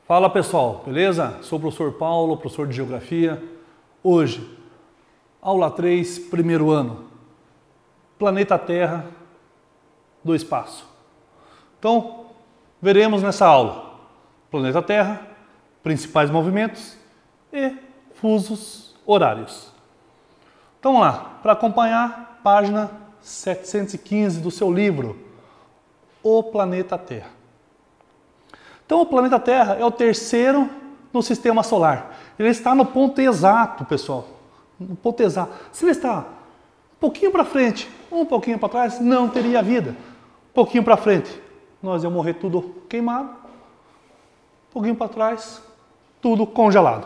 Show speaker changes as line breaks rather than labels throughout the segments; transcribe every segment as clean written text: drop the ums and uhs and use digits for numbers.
Fala pessoal, beleza? Sou o professor Paulo, professor de Geografia. Hoje, aula 3, primeiro ano. Planeta Terra do espaço. Então, veremos nessa aula planeta Terra, principais movimentos e fusos horários. Então vamos lá, para acompanhar, página 715 do seu livro, O Planeta Terra. Então o planeta Terra é o terceiro no sistema solar. Ele está no ponto exato, pessoal. No ponto exato. Se ele está um pouquinho para frente, um pouquinho para trás, não teria vida. Um pouquinho para frente, nós íamos morrer tudo queimado. Um pouquinho para trás, tudo congelado.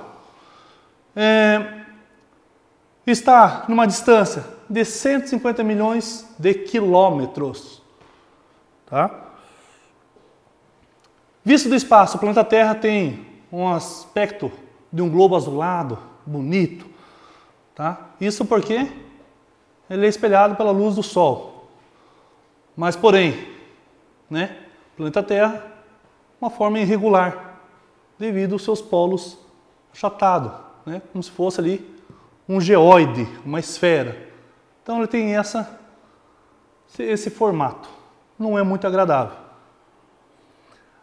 Está numa distância de 150 milhões de quilômetros. Tá? Visto do espaço, o planeta Terra tem um aspecto de um globo azulado, bonito. Tá? Isso porque ele é espelhado pela luz do Sol. Mas, porém, né, o planeta Terra uma forma irregular, devido aos seus polos achatados, né, como se fosse ali um geóide, uma esfera. Então ele tem esse formato. Não é muito agradável.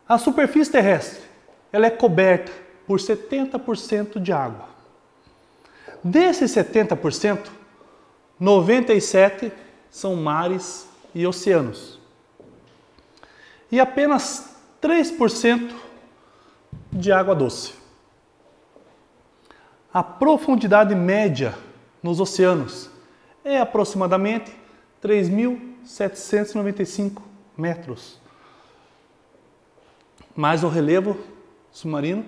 A superfície terrestre ela é coberta por 70% de água. Desses 70%, 97% são mares e oceanos. E apenas 3% de água doce. A profundidade média nos oceanos é aproximadamente 3.795 metros. Mas o relevo submarino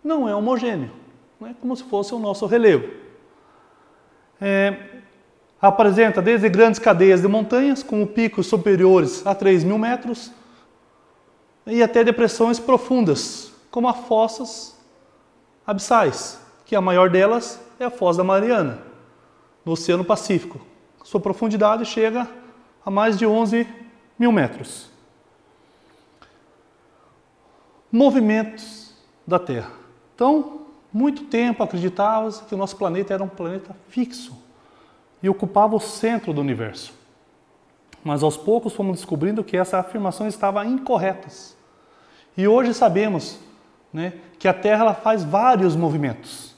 não é homogêneo, não é como se fosse o nosso relevo. Apresenta desde grandes cadeias de montanhas, com picos superiores a 3.000 metros, e até depressões profundas, como as fossas abissais, que a maior delas é a Foz da Mariana, no Oceano Pacífico. Sua profundidade chega a mais de 11.000 metros. Movimentos da Terra. Então, muito tempo acreditava-se que o nosso planeta era um planeta fixo e ocupava o centro do universo. Mas aos poucos fomos descobrindo que essa afirmação estava incorreta. E hoje sabemos, né, que a Terra ela faz vários movimentos.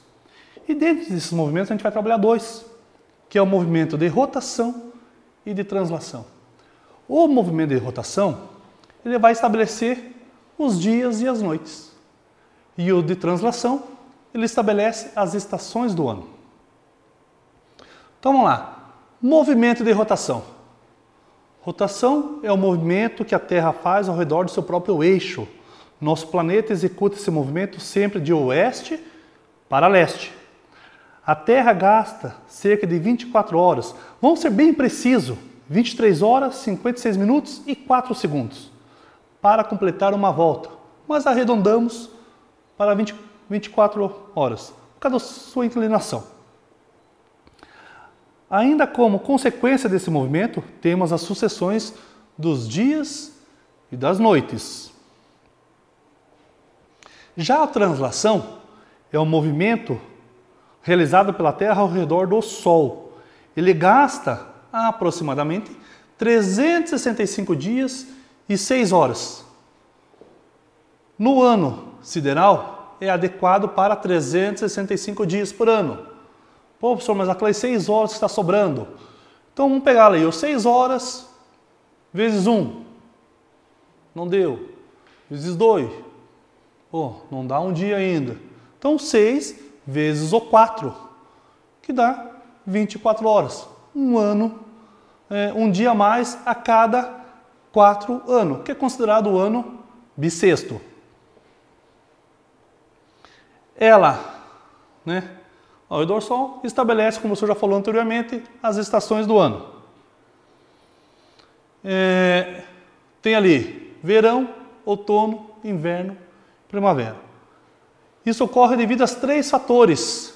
E dentro desses movimentos a gente vai trabalhar dois, que é o movimento de rotação e de translação. O movimento de rotação ele vai estabelecer os dias e as noites. E o de translação, ele estabelece as estações do ano. Então vamos lá. Movimento de rotação. Rotação é o movimento que a Terra faz ao redor do seu próprio eixo. Nosso planeta executa esse movimento sempre de oeste para leste. A Terra gasta cerca de 24 horas. Vamos ser bem precisos. 23 horas, 56 minutos e 4 segundos. Para completar uma volta, mas arredondamos para 24 horas, por causa da sua inclinação. Ainda como consequência desse movimento, temos as sucessões dos dias e das noites. Já a translação é um movimento realizado pela Terra ao redor do Sol. Ele gasta aproximadamente 365 dias e 6 horas. No ano sideral, é adequado para 365 dias por ano. Pô, professor, mas aquelas 6 horas que está sobrando. Então vamos pegar ali, 6 horas vezes 1. Não deu. Vezes 2. Pô, não dá um dia ainda. Então 6 vezes o 4, que dá 24 horas. Um ano, um dia a mais a cada 4 anos, que é considerado o ano bissexto. Ela, né, ao redor do Sol, estabelece, como o senhor já falou anteriormente, as estações do ano. Tem ali verão, outono, inverno, primavera. Isso ocorre devido a 3 fatores,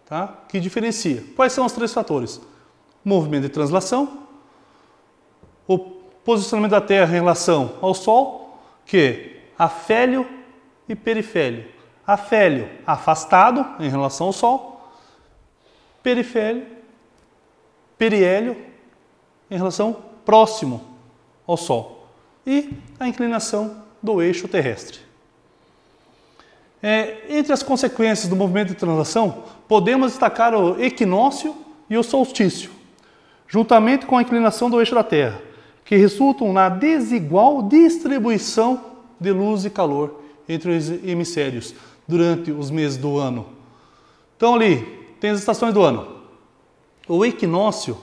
tá, que diferenciam. Quais são os 3 fatores? Movimento de translação, o posicionamento da Terra em relação ao Sol, que afélio e perifélio. Afélio, afastado em relação ao Sol. Perifélio, periélio, em relação próximo ao Sol. E a inclinação do eixo terrestre. Entre as consequências do movimento de translação, podemos destacar o equinócio e o solstício, juntamente com a inclinação do eixo da Terra, que resultam na desigual distribuição de luz e calor entre os hemisférios durante os meses do ano. Então ali, tem as estações do ano. O equinócio,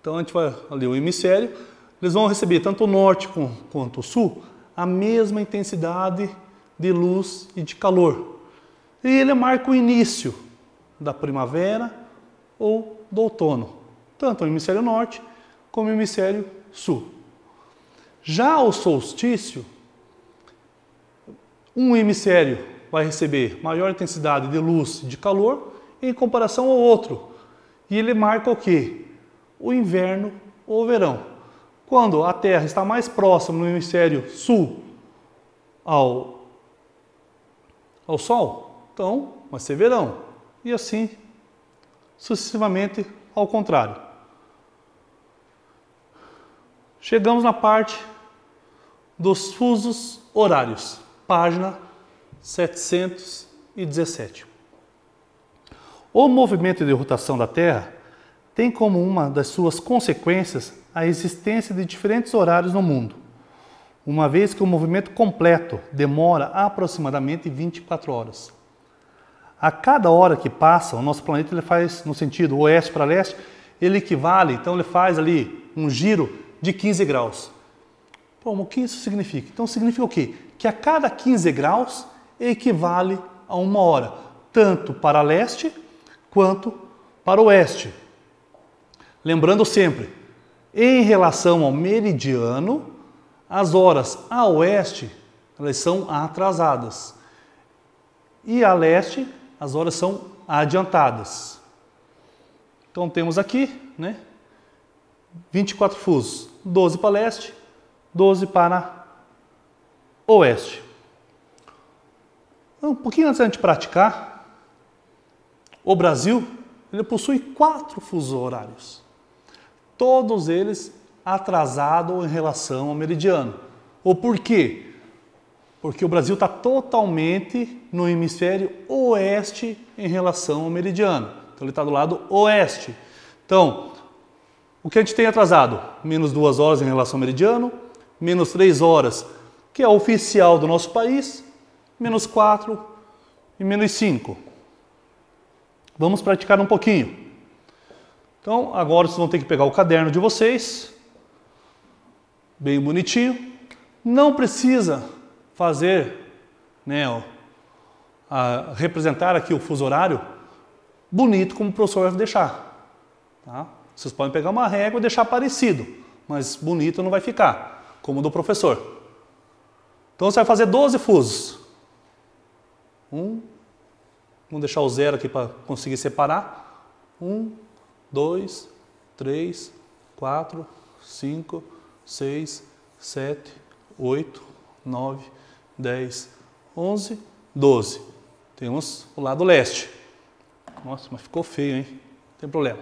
então a gente vai ali o hemisfério, eles vão receber tanto o norte quanto o sul a mesma intensidade de luz e de calor. E ele marca o início da primavera ou do outono, tanto o hemisfério norte como o hemisfério sul. Já o solstício, um hemisfério vai receber maior intensidade de luz e de calor em comparação ao outro. E ele marca o quê? O inverno ou o verão. Quando a Terra está mais próxima no hemisfério sul ao Sol, então vai ser verão. E assim sucessivamente ao contrário. Chegamos na parte dos fusos horários, página 717. O movimento de rotação da Terra tem como uma das suas consequências a existência de diferentes horários no mundo, uma vez que o movimento completo demora aproximadamente 24 horas. A cada hora que passa, o nosso planeta ele faz no sentido oeste para leste, ele equivale, então ele faz ali um giro de 15 graus. Bom, o que isso significa? Então significa o quê? Que a cada 15 graus equivale a uma hora, tanto para leste quanto para oeste. Lembrando sempre, em relação ao meridiano, as horas a oeste elas são atrasadas e a leste as horas são adiantadas. Então temos aqui, 24 fusos, 12 para leste, 12 para oeste. Um pouquinho antes da gente praticar, o Brasil ele possui 4 fusos horários. Todos eles atrasados em relação ao meridiano. O porquê? Porque o Brasil está totalmente no hemisfério oeste em relação ao meridiano. Então ele está do lado oeste. Então, o que a gente tem atrasado? Menos 2 horas em relação ao meridiano, menos 3 horas, que é o oficial do nosso país, menos 4 e menos 5. Vamos praticar um pouquinho. Então, agora vocês vão ter que pegar o caderno de vocês, bem bonitinho. Não precisa fazer, representar aqui o fuso horário bonito como o professor vai deixar. Tá? Vocês podem pegar uma régua e deixar parecido, mas bonito não vai ficar, como o do professor. Então, você vai fazer 12 fusos. Vamos deixar o 0 aqui para conseguir separar. 1, 2, 3, 4, 5, 6, 7, 8, 9, 10, 11, 12. Temos o lado leste. Nossa, mas ficou feio, hein? Não tem problema.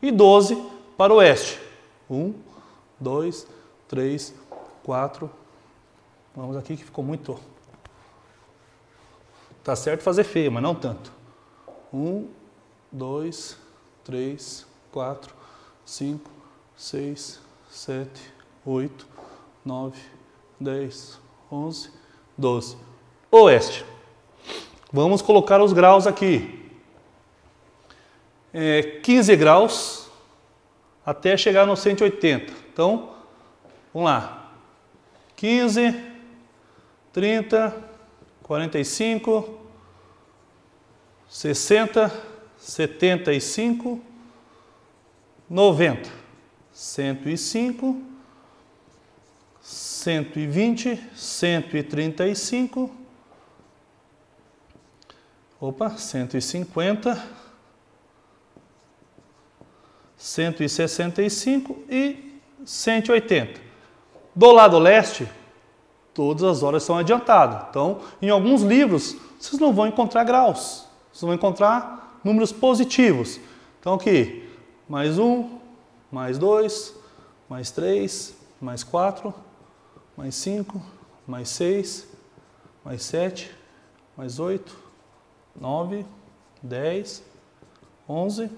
E 12 para o oeste. 1, 2, 3, 4. Vamos aqui que ficou muito... Tá certo fazer feio, mas não tanto. 1, 2, 3, 4, 5, 6, 7, 8, 9, 10, 11, 12. Oeste. Vamos colocar os graus aqui. 15 graus até chegar no 180. Então, vamos lá. 15, 30, 45, 60, 75, 90, 105, 120, 135, 150, 165 e 180. Do lado leste, todas as horas são adiantadas. Então, em alguns livros, vocês não vão encontrar graus. Vocês vão encontrar números positivos. Então, aqui, mais 1, mais 2, mais 3, mais 4, mais 5, mais 6, mais 7, mais 8, 9, 10, 11,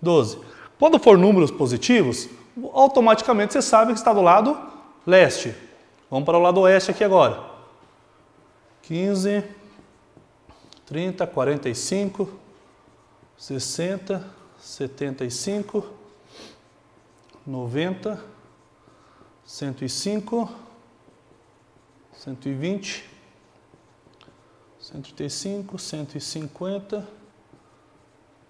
12. Quando for números positivos, automaticamente você sabe que está do lado leste. Vamos para o lado oeste aqui agora. 15, 30, 45, 60, 75, 90, 105, 120, 135, 150,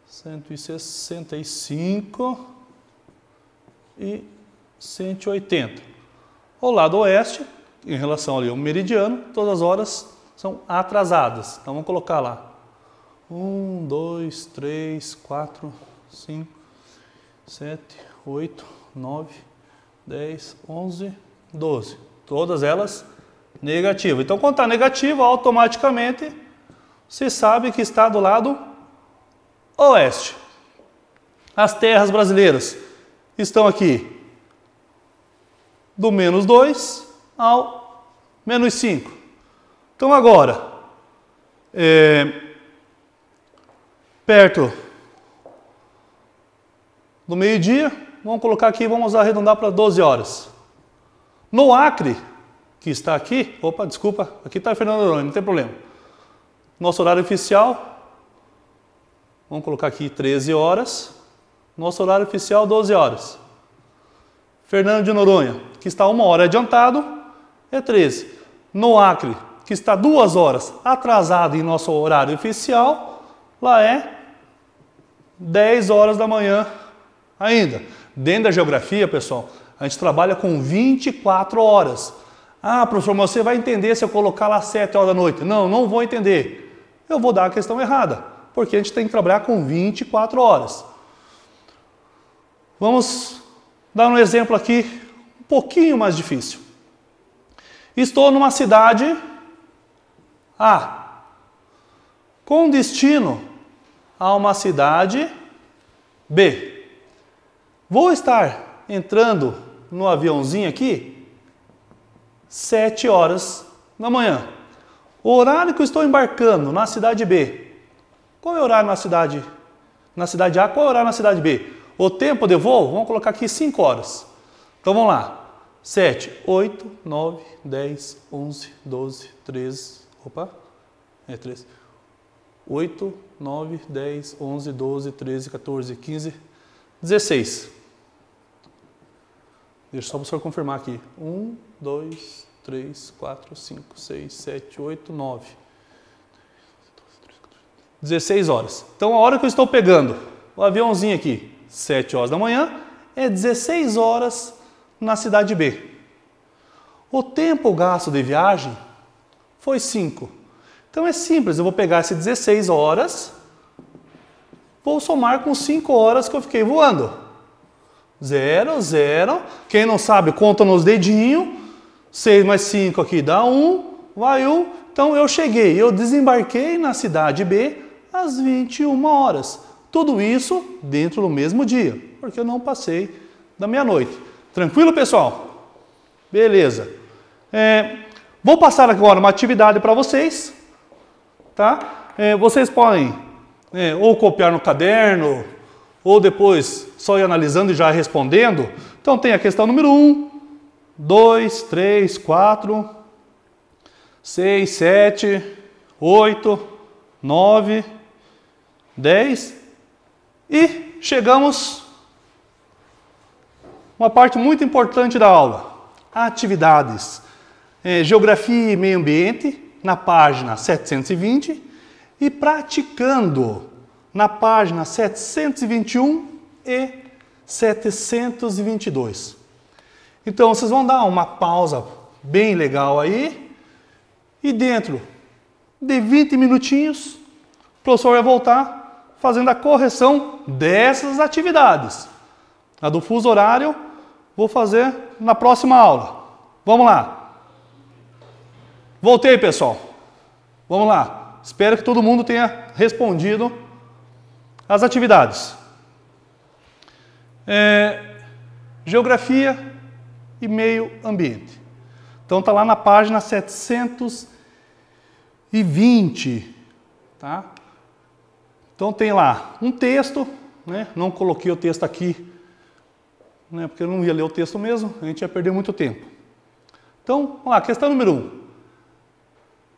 165 e 180. O lado oeste, em relação ali ao meridiano, todas as horas são atrasadas. Então vamos colocar lá. 1, 2, 3, 4, 5, 7, 8, 9, 10, 11, 12. Todas elas negativas. Então, quando está negativo, automaticamente você sabe que está do lado oeste. As terras brasileiras estão aqui do menos 2 ao menos 5. Então, agora, perto do meio-dia, vamos colocar aqui, vamos arredondar para 12 horas. No Acre, que está aqui, opa, desculpa, aqui está Fernando de Noronha, não tem problema. Nosso horário oficial, vamos colocar aqui 13 horas. Nosso horário oficial, 12 horas. Fernando de Noronha, que está 1 hora adiantado, é 13. No Acre, que está 2 horas atrasado em nosso horário oficial, lá é 10 horas da manhã ainda. Dentro da geografia, pessoal, a gente trabalha com 24 horas. Ah, professor, mas você vai entender se eu colocar lá 7 horas da noite. Não, não vou entender. Eu vou dar a questão errada, porque a gente tem que trabalhar com 24 horas. Vamos dar um exemplo aqui, um pouquinho mais difícil. Estou numa cidade A, com destino a uma cidade B. Vou estar entrando no aviãozinho aqui 7 horas da manhã. O horário que eu estou embarcando na cidade B, qual é o horário na cidade A, qual é o horário na cidade B? O tempo de voo, vamos colocar aqui 5 horas. Então vamos lá. 7, 8, 9, 10, 11, 12, 13. Opa, 13. 8, 9, 10, 11, 12, 13, 14, 15, 16. Deixa só o professor confirmar aqui. 1, 2, 3, 4, 5, 6, 7, 8, 9. 16 horas. Então a hora que eu estou pegando o aviãozinho aqui, 7 horas da manhã, é 16 horas na cidade B. O tempo gasto de viagem foi 5. Então é simples, eu vou pegar essas 16 horas, vou somar com 5 horas que eu fiquei voando. 0, 0. Quem não sabe, conta nos dedinhos. 6 mais 5 aqui dá 1, vai 1. Então eu cheguei, eu desembarquei na cidade B às 21 horas. Tudo isso dentro do mesmo dia, porque eu não passei da meia-noite. Tranquilo, pessoal? Beleza. Vou passar agora uma atividade para vocês. Tá? Vocês podem ou copiar no caderno, ou depois só ir analisando e já respondendo. Então tem a questão número 1, 2, 3, 4, 6, 7, 8, 9, 10 e chegamos a uma parte muito importante da aula, atividades. Geografia e meio ambiente, na página 720 e praticando na página 721 e 722. Então, vocês vão dar uma pausa bem legal aí e dentro de 20 minutinhos, o professor vai voltar fazendo a correção dessas atividades. A do fuso horário, vou fazer na próxima aula. Vamos lá. Voltei, pessoal. Vamos lá. Espero que todo mundo tenha respondido as atividades. Geografia e meio ambiente. Então está lá na página 720, tá? Então tem lá um texto, né? Não coloquei o texto aqui, né? Porque eu não ia ler o texto mesmo, a gente ia perder muito tempo. Então, vamos lá, questão número 1.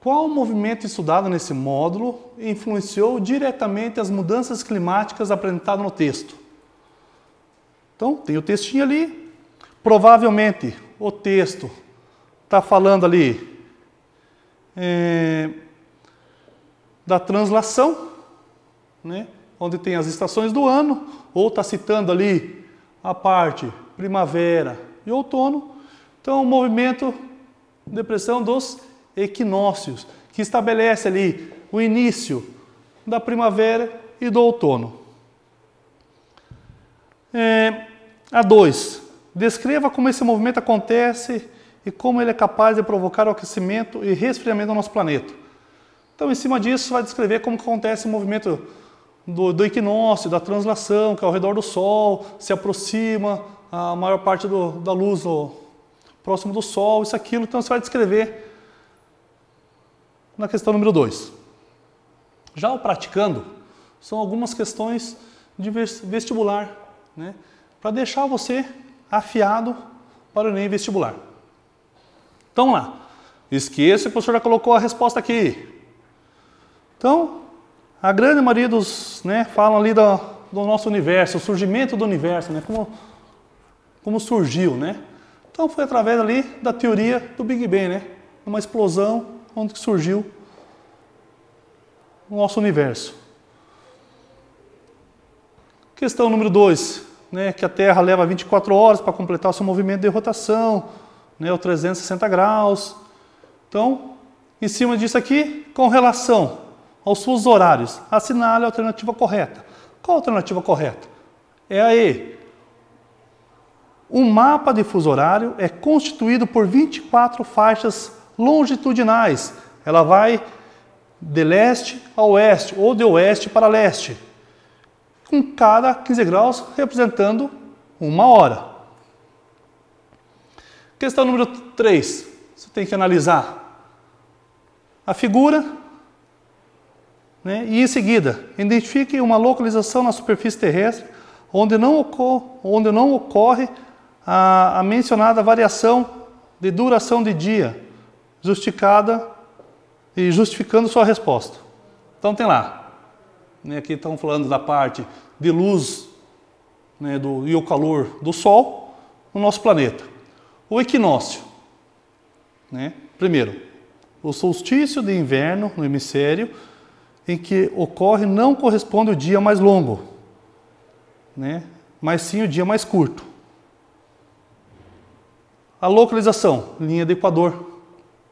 Qual movimento estudado nesse módulo influenciou diretamente as mudanças climáticas apresentadas no texto? Então, tem o textinho ali. Provavelmente, o texto está falando ali da translação, né? Onde tem as estações do ano, ou está citando ali a parte primavera e outono. Então, o movimento de depressão dos equinócios, que estabelece ali o início da primavera e do outono. A 2. Descreva como esse movimento acontece e como ele é capaz de provocar o aquecimento e resfriamento do nosso planeta. Então, em cima disso, vai descrever como acontece o movimento do equinócio, da translação, que é ao redor do Sol, se aproxima a maior parte da luz próximo do Sol, isso, aquilo. Então, você vai descrever na questão número 2. Já o praticando, são algumas questões de vestibular, né? Para deixar você afiado para o Enem vestibular. Então, vamos lá. Esqueça, o professor já colocou a resposta aqui. Então, a grande maioria dos, né, falam ali do nosso universo, o surgimento do universo, né? Como surgiu, né? Então, foi através ali da teoria do Big Bang, né? Uma explosão onde surgiu o nosso universo. Questão número 2, né, que a Terra leva 24 horas para completar o seu movimento de rotação, né, o 360 graus. Então, em cima disso aqui, com relação aos fusos horários, assinale a alternativa correta. Qual a alternativa correta? É a E. O mapa de fuso horário é constituído por 24 faixas longitudinais. Ela vai de leste a oeste, ou de oeste para leste, com cada 15 graus representando 1 hora. Questão número 3. Você tem que analisar a figura, né, e em seguida, identifique uma localização na superfície terrestre onde não ocorre a mencionada variação de duração de dia, justificando sua resposta. Então tem lá, né, aqui estão falando da parte de luz, né, e o calor do Sol no nosso planeta. O equinócio, né, primeiro, o solstício de inverno no hemisfério em que ocorre não corresponde ao dia mais longo, né, mas sim o dia mais curto. A localização, linha do Equador.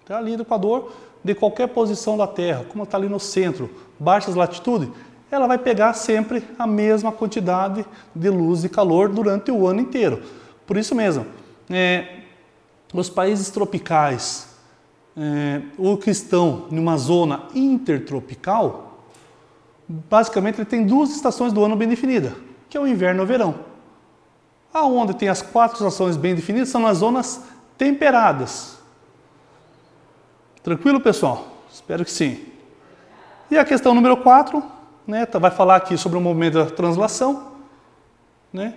Então, a linha do Equador, de qualquer posição da Terra, como está ali no centro, baixas latitudes, ela vai pegar sempre a mesma quantidade de luz e calor durante o ano inteiro. Por isso mesmo, os países tropicais, ou que estão em uma zona intertropical, basicamente ele tem 2 estações do ano bem definidas, que é o inverno e o verão. Aonde tem as 4 estações bem definidas são nas zonas temperadas. Tranquilo, pessoal? Espero que sim. E a questão número 4, né, vai falar aqui sobre o movimento da translação, né?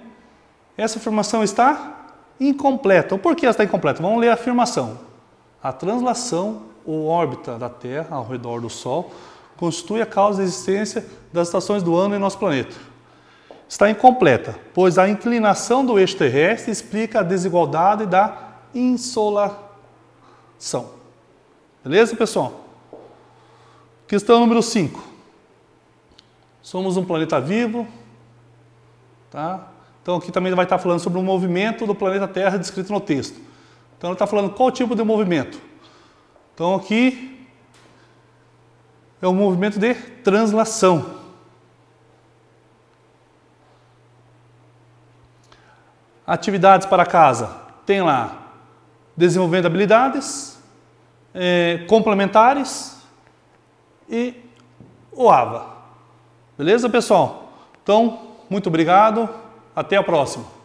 Essa afirmação está incompleta. Por que ela está incompleta? Vamos ler a afirmação. A translação ou órbita da Terra ao redor do Sol constitui a causa da existência das estações do ano em nosso planeta. Está incompleta, pois a inclinação do eixo terrestre explica a desigualdade da insolação. Beleza, pessoal? Questão número 5. Somos um planeta vivo, tá? Então aqui também vai estar falando sobre o movimento do planeta Terra descrito no texto. Então ela está falando qual tipo de movimento. Então aqui é o movimento de translação. Atividades para casa. Tem lá desenvolvendo habilidades, complementares e o AVA. Beleza, pessoal? Então, muito obrigado. Até a próxima.